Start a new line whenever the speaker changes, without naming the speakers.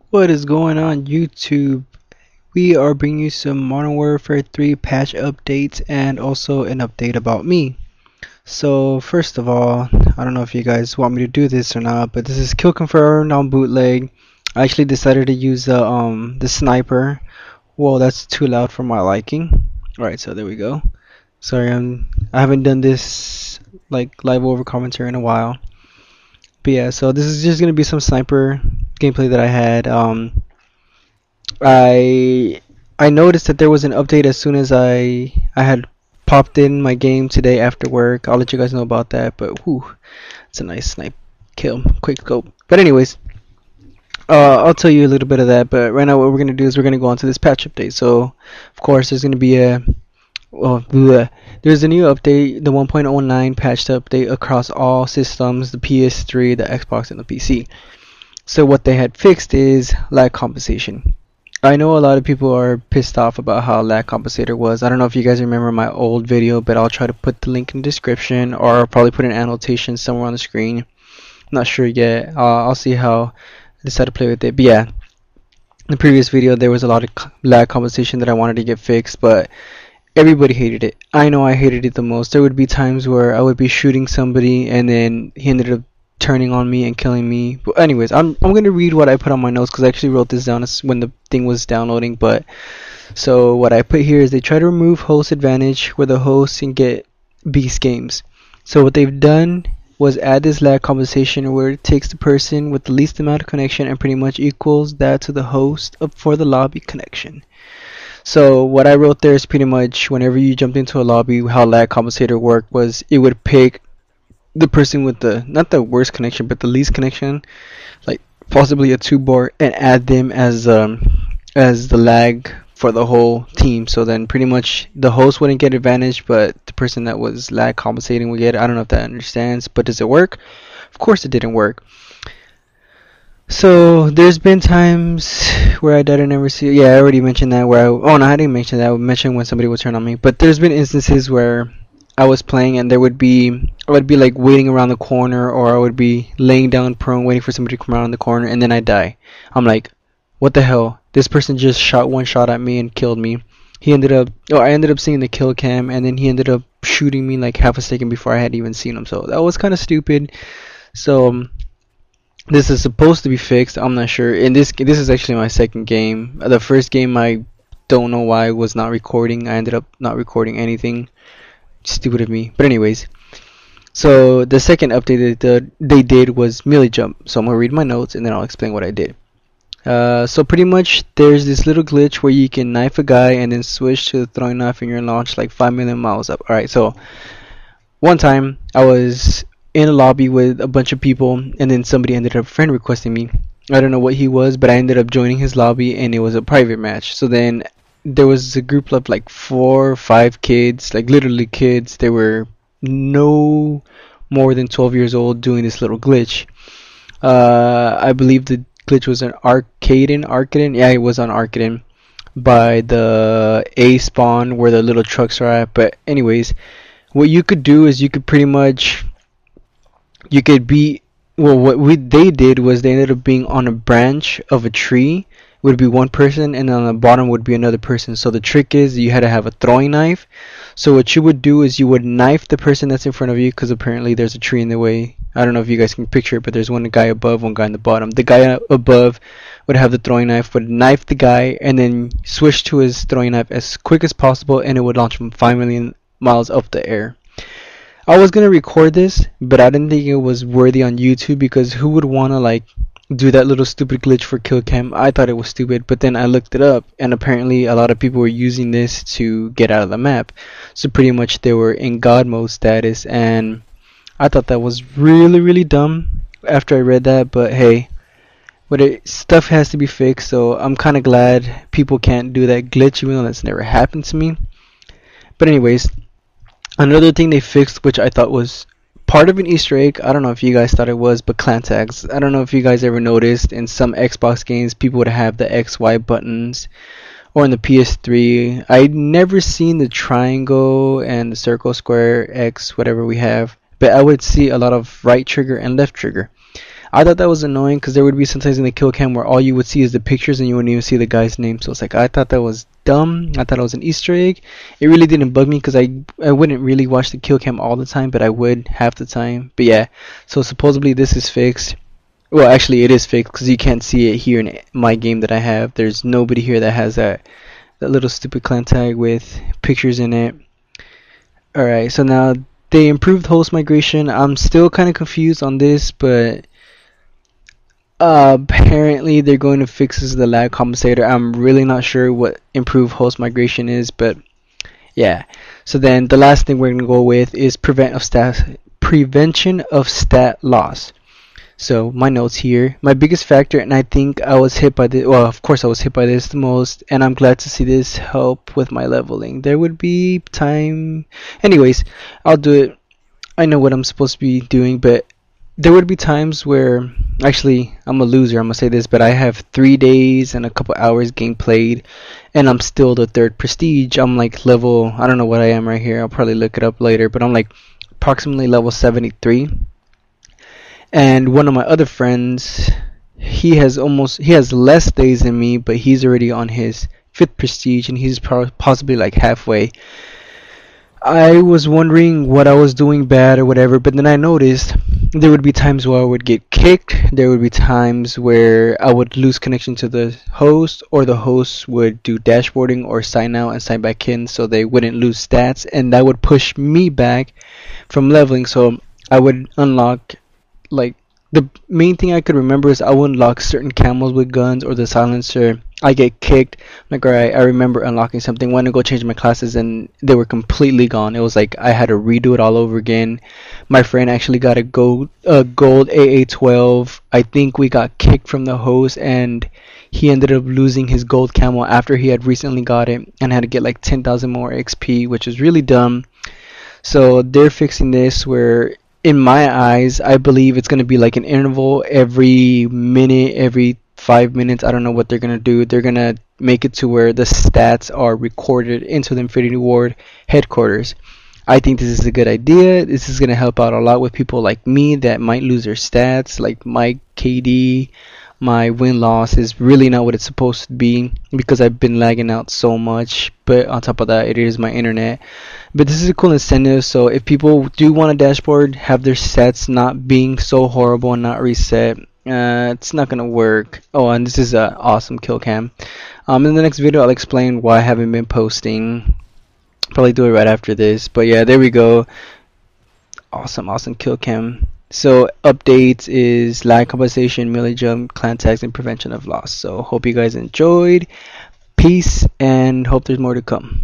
What is going on YouTube? We are bringing you some Modern Warfare 3 patch updates and also an update about me. So first of all, I don't know if you guys want me to do this or not, but this is kill confirmed on bootleg. I actually decided to use the sniper. Whoa, that's too loud for my liking. Alright, so there we go. Sorry, I haven't done this like live over commentary in a while. But yeah, so this is just gonna be some sniper gameplay that I had. I I noticed that there was an update as soon as I had popped in my game today after work. I'll let you guys know about that. But whew, it's a nice snipe kill, quick scope. But anyways, I'll tell you a little bit of that. But right now, what we're gonna do is we're gonna go on to this patch update. So of course, there's gonna be a there's a new update, the 1.09 patched update across all systems, the PS3, the Xbox, and the PC. So what they had fixed is lag compensation. I know a lot of people are pissed off about how lag compensator was. I don't know if you guys remember my old video, but I'll try to put the link in the description, or I'll probably put an annotation somewhere on the screen. I'm not sure yet. I'll see how I decide to play with it. But yeah, in the previous video there was a lot of lag compensation that I wanted to get fixed, but everybody hated it. I know I hated it the most. There would be times where I would be shooting somebody and then he ended up turning on me and killing me. But anyways, I'm gonna read what I put on my notes because I actually wrote this down when the thing was downloading. But so what I put here is they try to remove host advantage where the host can get beast games. So what they've done was add this lag compensation where it takes the person with the least amount of connection and pretty much equals that to the host up for the lobby connection. So what I wrote there is pretty much whenever you jumped into a lobby, how lag compensator worked was it would pick the person with the not the worst connection but the least connection, like possibly a 2 bar, and add them as the lag for the whole team. So then pretty much the host wouldn't get advantage, but the person that was lag compensating would get it. I don't know if that understands, but does it work? Of course it didn't work. So there's been times where I died and never see. Yeah, I already mentioned that. Oh no, I didn't mention that. I mentioned when somebody would turn on me. But there's been instances where I was playing and I would be like waiting around the corner, or I would be laying down prone waiting for somebody to come around the corner, and then I die. I'm like, what the hell? This person just shot one shot at me and killed me. I ended up seeing the kill cam, and then he ended up shooting me like half a second before I had even seen him. So that was kind of stupid. So this is supposed to be fixed. I'm not sure. And this is actually my second game. The first game I don't know why I was not recording. I ended up not recording anything. Stupid of me. But anyways, so the second update that they did was melee jump. So I'm gonna read my notes and then I'll explain what I did. So pretty much there's this little glitch where you can knife a guy and then switch to the throwing knife and you're launched like 5 million miles up. Alright, so one time I was in a lobby with a bunch of people and then somebody ended up friend requesting me. I don't know what he was, but I ended up joining his lobby and it was a private match. So then there was a group of like 4 or 5 kids, like literally kids. They were no more than 12 years old doing this little glitch. I believe the glitch was an Arcaden. Yeah, it was on Arcaden by the A spawn where the little trucks are at. But anyways, what you could do is you could pretty much they did was they ended up being on a branch of a tree. Would be one person, and on the bottom would be another person. So the trick is you had to have a throwing knife. So what you would do is you would knife the person that's in front of you, because apparently there's a tree in the way. I don't know if you guys can picture it, but there's one guy above, one guy in the bottom. The guy above would have the throwing knife, would knife the guy, and then switch to his throwing knife as quick as possible, and it would launch him 5 million miles up the air. I was gonna record this, but I didn't think it was worthy on YouTube, because who would wanna like do that little stupid glitch for kill cam? I thought it was stupid, but then I looked it up, and apparently a lot of people were using this to get out of the map. So pretty much they were in God mode status, and I thought that was really, really dumb after I read that. But hey, stuff has to be fixed, so I'm kind of glad people can't do that glitch, even though that's never happened to me. But anyways, another thing they fixed, which I thought was part of an Easter egg, I don't know if you guys thought it was, but clan tags. I don't know if you guys ever noticed in some Xbox games people would have the XY buttons, or in the PS3 I'd never seen the triangle and the circle, square, X, whatever we have, but I would see a lot of right trigger and left trigger. I thought that was annoying because there would be sometimes in the kill cam where all you would see is the pictures and you wouldn't even see the guy's name. So it's like I thought that was dumb. I thought it was an Easter egg. It really didn't bug me because I wouldn't really watch the kill cam all the time, but I would half the time. But yeah, so supposedly this is fixed. Well, actually it is fixed because you can't see it here in my game that I have. There's nobody here that has that little stupid clan tag with pictures in it. Alright, so now they improved host migration. I'm still kind of confused on this, but apparently they're going to fix the lag compensator. I'm really not sure what improved host migration is, but yeah. So then the last thing we're going to go with is prevention of stat loss. So my notes here, my biggest factor, and I think I was hit by this, well of course I was hit by this the most, and I'm glad to see this help with my leveling. There would be time, anyways, I'll do it. I know what I'm supposed to be doing, but there would be times where, actually I'm a loser, I'm gonna say this, but I have 3 days and a couple hours game played, and I'm still the 3rd prestige. I'm like level, I don't know what I am right here, I'll probably look it up later, but I'm like approximately level 73. And one of my other friends, he has less days than me, but he's already on his 5th prestige, and he's possibly like halfway. I was wondering what I was doing bad or whatever, but then I noticed there would be times where I would get kicked. There would be times where I would lose connection to the host, or the host would do dashboarding or sign out and sign back in so they wouldn't lose stats, and that would push me back from leveling. So I would unlock, like, the main thing I could remember is I would unlock certain camos with guns or the silencer. I get kicked. Like, alright, I remember unlocking something, went to go change my classes, and they were completely gone. It was like I had to redo it all over again. My friend actually got a gold AA12. I think we got kicked from the host, and he ended up losing his gold camo after he had recently got it and had to get like 10,000 more XP, which is really dumb. So they're fixing this where, in my eyes, I believe it's going to be like an interval every minute, every 5 minutes. I don't know what they're going to do. They're going to make it to where the stats are recorded into the Infinity Ward headquarters. I think this is a good idea. This is going to help out a lot with people like me that might lose their stats, like my KD. My win-loss is really not what it's supposed to be because I've been lagging out so much. But on top of that, it is my internet. But this is a cool incentive, so if people do want a dashboard, have their sets not being so horrible and not reset, it's not gonna work. Oh, and this is an awesome kill cam. In the next video, I'll explain why I haven't been posting. Probably do it right after this. But yeah, there we go. Awesome kill cam. So updates is lag compensation, melee jump, clan tags, and prevention of loss. So hope you guys enjoyed. Peace, and hope there's more to come.